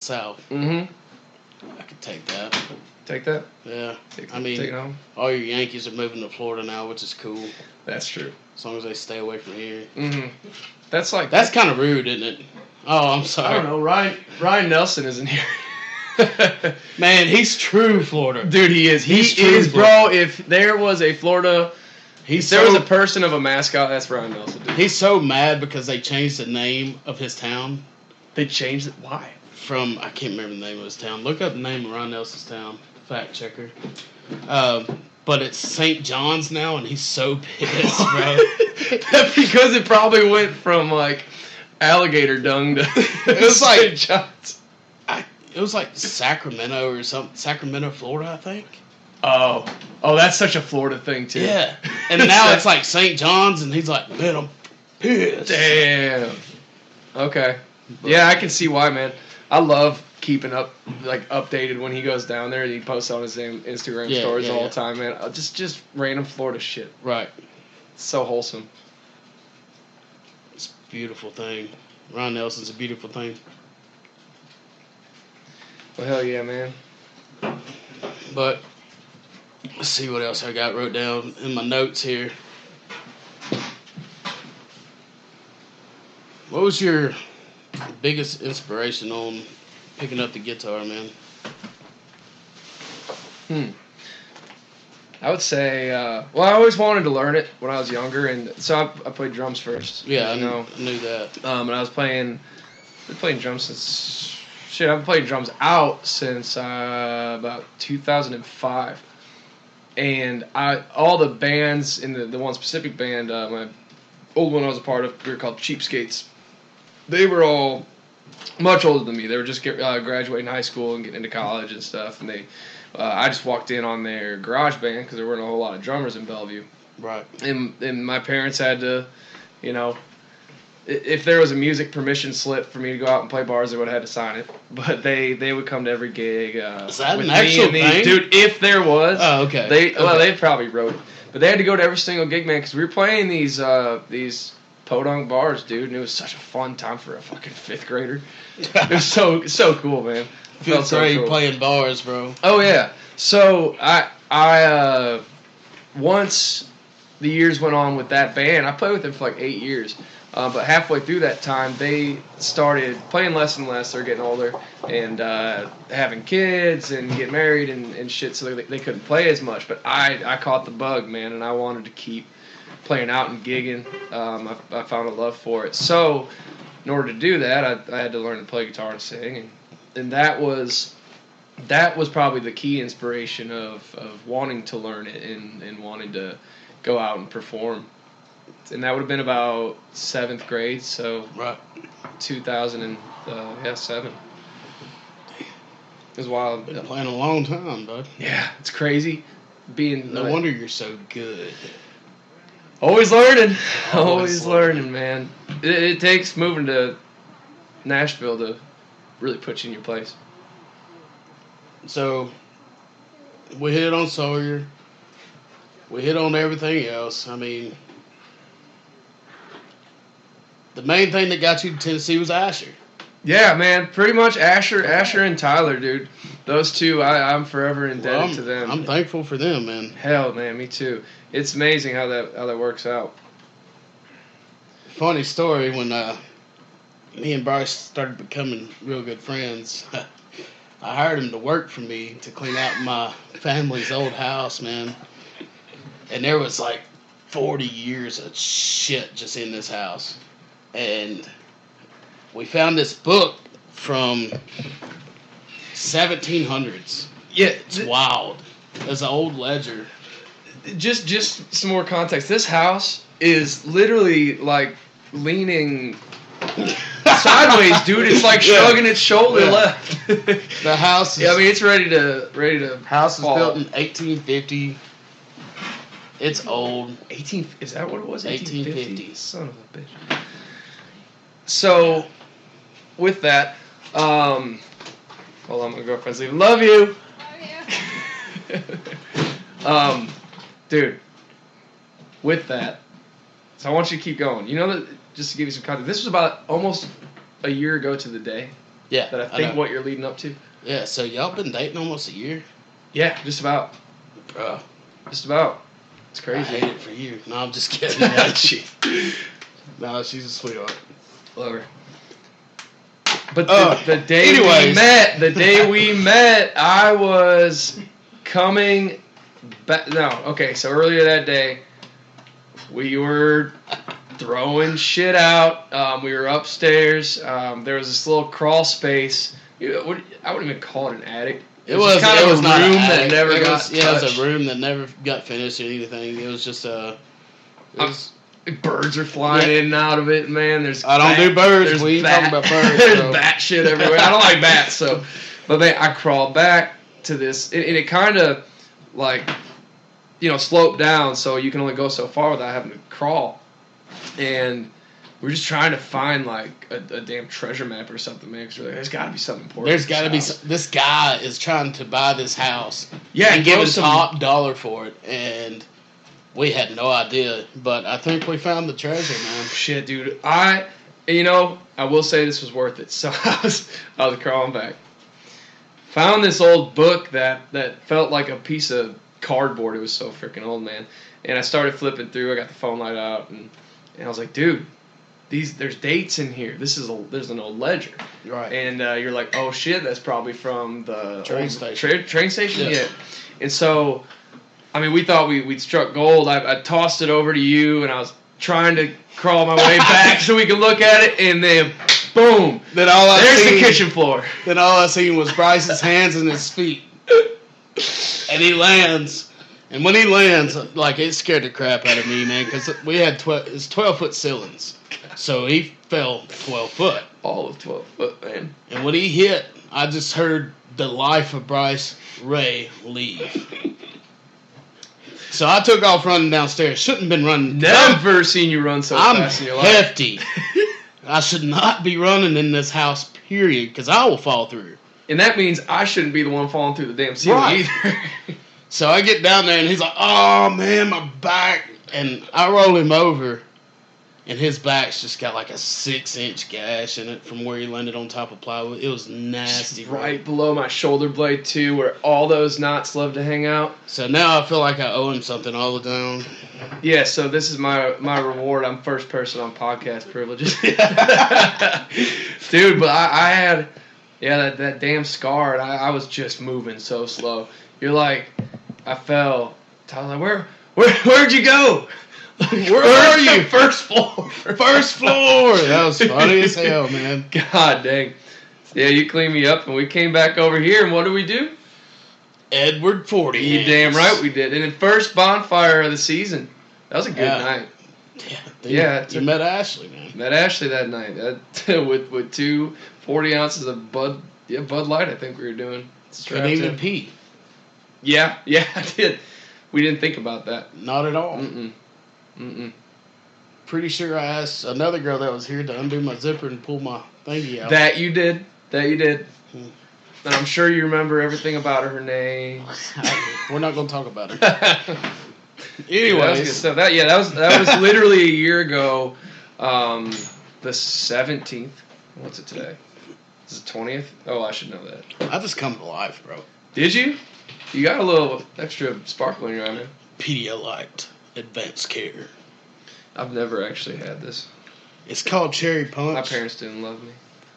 South. Mm-hmm. I could take that. Take that? Yeah. Take mean, it home? all your Yankees are moving to Florida now, which is cool. That's true. As long as they stay away from here. Mm-hmm. That's kind of rude, isn't it? Oh, I'm sorry. I don't know. Ryan Nelson isn't here. Man, he's true Florida. Dude, he is. He is, bro. If there was a Florida... there was a person of a mascot, that's Ryan Nelson, dude. He's so mad because they changed the name of his town. They changed it? Why? I can't remember the name of his town. Look up the name of Ryan Nelson's town. Fact checker. But it's St. John's now, and he's so pissed, bro. Because it probably went from, like, alligator dung to it was like St. John's. It was like Sacramento or something. Sacramento, Florida, I think. Oh, that's such a Florida thing, too. Yeah. And now it's like St. John's, and he's like, man, I'm pissed. Damn. Okay. Yeah, I can see why, man. I love keeping up, like, updated when he goes down there and he posts on his Instagram stories all the time, man. Just random Florida shit. Right. It's so wholesome. It's a beautiful thing. Ron Nelson's a beautiful thing. Well, hell yeah, man. But let's see what else I got wrote down in my notes here. What was your biggest inspiration on picking up the guitar, man? I would say, I always wanted to learn it when I was younger, and so I played drums first. Yeah, I knew that. And I was playing drums since, I've been playing drums out since about 2005. And all the bands in the one specific band, my old one I was a part of, we were called Cheapskates. They were all much older than me. They were just graduating high school and getting into college and stuff. And I just walked in on their garage band because there weren't a whole lot of drummers in Bellevue. Right. And my parents had to, if there was a music permission slip for me to go out and play bars, they would have had to sign it. But they would come to every gig. Is that an actual thing? Dude, if there was. Oh, okay. They probably wrote it. But they had to go to every single gig, man, because we were playing these podunk bars, dude, and it was such a fun time for a fucking fifth grader. It was so cool, man. Fifth grade playing bars, bro. Oh yeah. So I once the years went on with that band, I played with them for like 8 years. But halfway through that time, they started playing less and less. They're getting older and having kids and getting married and shit, so they couldn't play as much. But I caught the bug, man, and I wanted to keep playing out and gigging. I found a love for it. So in order to do that, I had to learn to play guitar and sing, and that was probably the key inspiration of wanting to learn it and wanting to go out and perform. And that would have been about 7th grade, so right. 2007. It was wild. Been playing a long time, bud. Yeah, it's crazy. No wonder you're so good. Always learning. Always learning, man. It takes moving to Nashville to really put you in your place. So, we hit on Sawyer. We hit on everything else. I mean, the main thing that got you to Tennessee was Asher. Yeah, man. Pretty much Asher and Tyler, dude. Those two, I'm forever indebted to them. I'm thankful for them, man. Hell, man, me too. It's amazing how that works out. Funny story, when me and Bryce started becoming real good friends, I hired him to work for me to clean out my family's old house, man. And there was like 40 years of shit just in this house. And we found this book from 1700s. Yeah, it's wild. There's an old ledger. Just some more context. This house is literally like leaning sideways, dude. It's like shrugging its shoulder left. The house is... Yeah, I mean, it's ready to house was fall. built in 1850. It's old. Is that what it was? 1850. Son of a bitch. So, with that, hold on, my girlfriend's leaving. Love you. Love you. Dude, with that, so I want you to keep going. You know that, just to give you some context, this was about almost a year ago to the day Yeah. That I think what you're leading up to. Yeah, so y'all been dating almost a year? Yeah, just about. Bro. Just about. It's crazy. I hate it for you. No, I'm just kidding. No, she's a sweetheart. Love her. But the day we met, I was coming back. No, okay, so earlier that day, we were throwing shit out. We were upstairs. There was this little crawl space. I wouldn't even call it an attic. It was kind of a room that never got touched. Yeah, it was a room that never got finished or anything. It was just birds are flying in and out of it, man. I don't do birds. We ain't talking about birds. There's bat shit everywhere. I don't like bats, but man, I crawled back to this, and it kind of like, sloped down, so you can only go so far without having to crawl. And we're just trying to find like a damn treasure map or something, man. Because there's got to be something important. There's got to be. This guy is trying to buy this house. Yeah, and give top dollar for it, and we had no idea. But I think we found the treasure, man. Shit, dude. I will say this was worth it. So I was crawling back. Found this old book that felt like a piece of cardboard. It was so freaking old, man. And I started flipping through. I got the phone light out, and I was like, dude. There's dates in here. There's an old ledger, right? And you're like, oh shit, that's probably from the train station. Train station, yeah. And so, I mean, we thought we'd struck gold. I tossed it over to you, and I was trying to crawl my way back so we could look at it, and then boom, there's the kitchen floor. Then all I seen was Bryce's hands and his feet, and he lands. And when he lands, like, it scared the crap out of me, man, because we had 12-foot ceilings. So he fell 12 foot. All of 12 foot, man. And when he hit, I just heard the life of Bryce Ray leave. So I took off running downstairs. Shouldn't have been running. Never seen you run so fast in your life. I'm hefty. I should not be running in this house, period, because I will fall through. And that means I shouldn't be the one falling through the damn ceiling either. So I get down there, and he's like, oh, man, my back. And I roll him over, and his back's just got like a 6-inch gash in it from where he landed on top of plywood. It was nasty. Right below my shoulder blade, too, where all those knots love to hang out. So now I feel like I owe him something all the time. Yeah, so this is my reward. I'm first person on podcast privileges. Dude, but I had, that damn scar, and I was just moving so slow. You're like... I fell. I was like, where'd you go? Where are you? First floor. First floor. That was funny as hell, man. God dang. Yeah, you cleaned me up, and we came back over here, and what did we do? Edward 40. You damn right we did. And the first bonfire of the season. That was a good night. Yeah. You met Ashley, man. Met Ashley that night. With 2 40 ounces of Bud Light, I think we were doing. Couldn't even pee. Yeah, I did. We didn't think about that. Not at all. Mm-mm. Pretty sure I asked another girl that was here to undo my zipper and pull my thingy out. That you did. And I'm sure you remember everything about her name. We're not going to talk about her. Anyways. Yeah, that was literally a year ago, the 17th. What's it today? Is it 20th? Oh, I should know that. I just come to life, bro. Did you? You got a little extra sparkle in your eye, man. Pedialyte Advanced Care. I've never actually had this. It's called Cherry Punch. My parents didn't love me.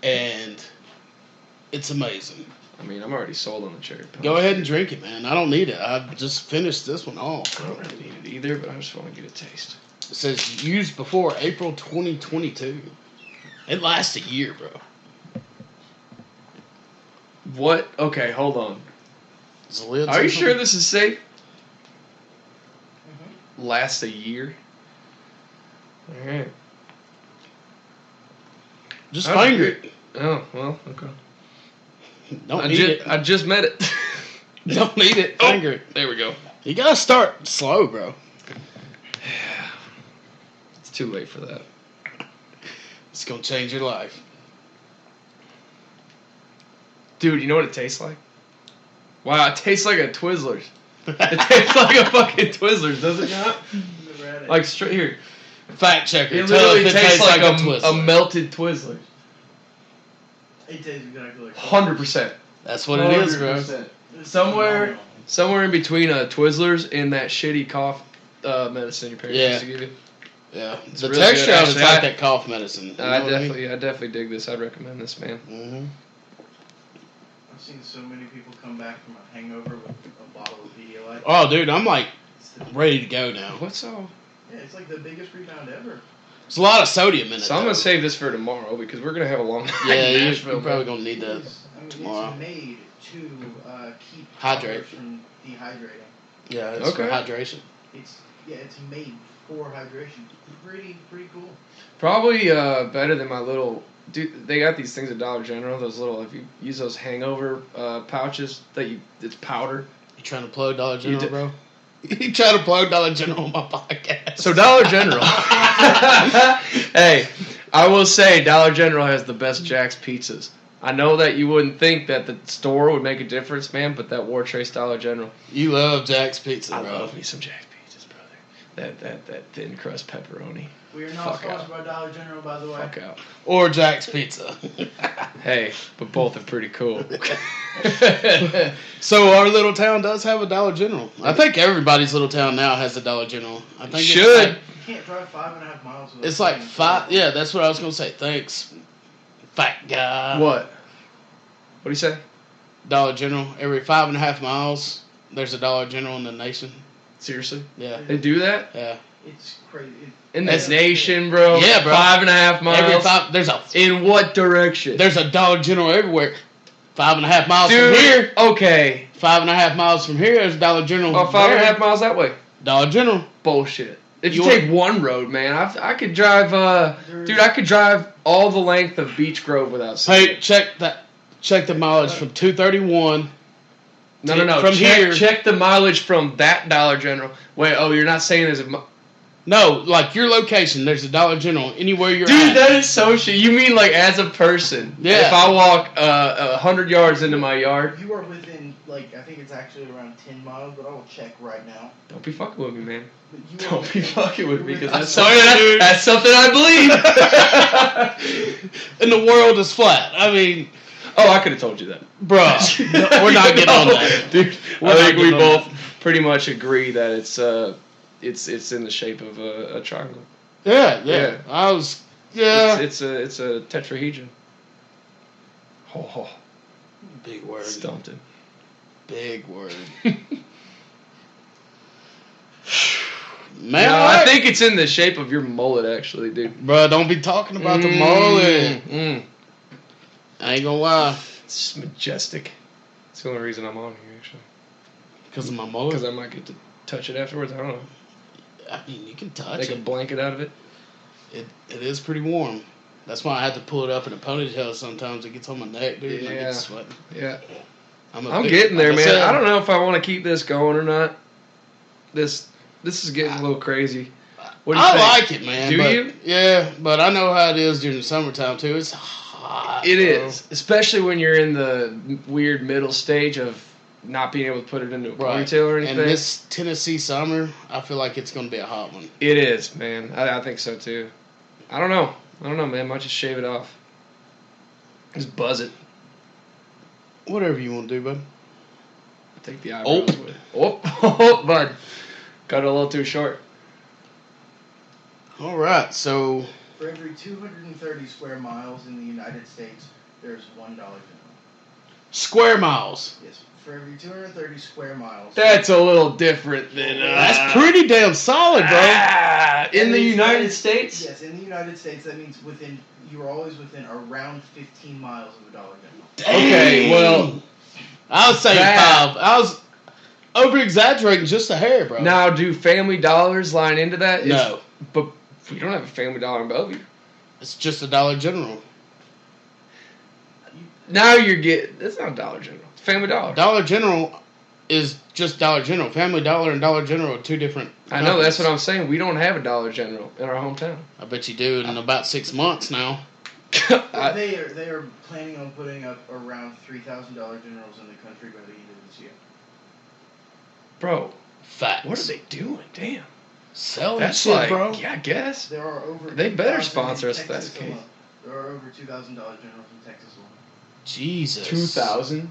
And it's amazing. I mean, I'm already sold on the Cherry Punch. Go ahead and drink it, man. I don't need it. I just finished this one off. I don't really need it either, but I just want to get a taste. It says used before April 2022. It lasts a year, bro. What? Okay, hold on. Are you sure this is safe? Mm-hmm. Lasts a year? Alright. Just finger it. Oh, well, okay. Don't eat it. I just met it. Don't eat it. Finger it. There we go. You gotta start slow, bro. It's too late for that. It's gonna change your life. Dude, you know what it tastes like? Wow, it tastes like a Twizzlers. It tastes like a fucking Twizzlers, does it not? Like straight here. Fact checker. It literally tastes like a melted Twizzlers. It tastes exactly like 100%. That's what it is, bro. 100%. Somewhere in between Twizzlers and that shitty cough medicine your parents used to give you. Yeah, It's the really texture good, of it's actually. like that cough medicine. You know I what definitely dig this. I'd recommend this, man. Mm-hmm. I've seen so many people come back from a hangover with a bottle of Pedialyte. Oh, dude, I'm like ready to go now. What's all? Yeah, it's like the biggest rebound ever. There's a lot of sodium in it. So I'm gonna save this for tomorrow because we're gonna have a long night Yeah, in you're Nashville. probably gonna need that tomorrow. It's made to keep Hydrate. from dehydrating. Yeah, it's for hydration. It's made for hydration. Pretty cool. Probably better than my little. Dude, they got these things at Dollar General. Those little, if you use those hangover pouches it's powder. You trying to plug Dollar General, bro? You trying to plug Dollar General on my podcast? So Dollar General. Hey, I will say Dollar General has the best Jack's pizzas. I know that you wouldn't think that the store would make a difference, man, but that War Trace Dollar General. You love Jack's Pizza, bro. I love me some Jack's pizzas, brother. That thin crust pepperoni. We are not sponsored by Dollar General, by the way. Fuck out. Or Jack's Pizza. Hey, but both are pretty cool. So our little town does have a Dollar General. I think everybody's little town now has a Dollar General. I think should. You can't drive 5.5 miles. It's like 5. Yeah, that's what I was gonna say. Thanks, fat guy. What? What do you say? Dollar General. Every 5.5 miles, there's a Dollar General in the nation. Seriously? Yeah. They do that? Yeah. It's crazy. In this nation, bro. Yeah, bro. 5.5 miles. Every 5. In what direction? There's a Dollar General everywhere. 5.5 miles Dude, from here. Okay. 5.5 miles from here, there's a Dollar General. Oh, 5.5 miles that way. Dollar General. Bullshit. If you take one road, man, I could drive. Dude, I could drive all the length of Beech Grove without seeing Hey, check the mileage from 231. No. From here. Check the mileage from that Dollar General. Wait, you're not saying there's a. No, like your location, there's a Dollar General anywhere you're at. Dude, that is so shit. You mean like as a person? Yeah. If I walk 100 yards into my yard. You are within, I think it's actually around 10 miles, but I will check right now. Don't be fucking with me, man. Don't be fucking with me because that's that's something I believe. And the world is flat. I mean. Oh, I could have told you that. Bruh, we're not getting on that. Dude, I think we both pretty much agree that it's in the shape of a triangle. Yeah. It's a tetrahedron. Oh. Big word. Stumped him. Big word. Man, no, I think it's in the shape of your mullet, actually, dude. Bruh, don't be talking about the mullet. I ain't gonna lie. It's majestic. It's the only reason I'm on here, actually. Because of my mullet? Because I might get to touch it afterwards. I don't know. I mean, you can touch Make it. a blanket out of it. It is pretty warm. That's why I have to pull it up in a ponytail sometimes. It gets on my neck, dude, and I get sweating. Yeah. I'm getting there, man. I don't know if I want to keep this going or not. This is getting a little crazy. What do you think? like it, man. Do you? Yeah, but I know how it is during the summertime, too. It's hot. It is. Especially when you're in the weird middle stage of not being able to put it into a ponytail or anything. And this Tennessee summer, I feel like it's going to be a hot one. It is, man. I think so, too. I don't know, man. Might just shave it off. Just buzz it. Whatever you want to do, bud. I'll take the eyebrows with it. Oh, bud. Got it a little too short. All right, so... For every 230 square miles in the United States, there's $1 General. Square miles? Yes. For every 230 square miles. That's a little different than... that's pretty damn solid, bro. In the United States? Yes, in the United States, that means you're always within around 15 miles of a $1 General. Dang. Okay, well... I was saying 5. I was over-exaggerating just a hair, bro. Now, do Family Dollars line into that? No. But we don't have a Family Dollar in Bellevue. It's just a Dollar General. Now you're getting... It's not a Dollar General. It's Family Dollar. Dollar General is just Dollar General. Family Dollar and Dollar General are two different I know, that's what I'm saying. We don't have a Dollar General in our hometown. I bet you do in about 6 months now. They are planning on putting up around $3,000 Generals in the country by the end of this year. Bro, Facts. what are they doing? Damn. Selling That's shit, like, bro. yeah, I guess. There are over. They better 2,000 sponsor in us if that's Texas the case. alone. There are over $2,000 Generals in Texas alone. Jesus. 2,000.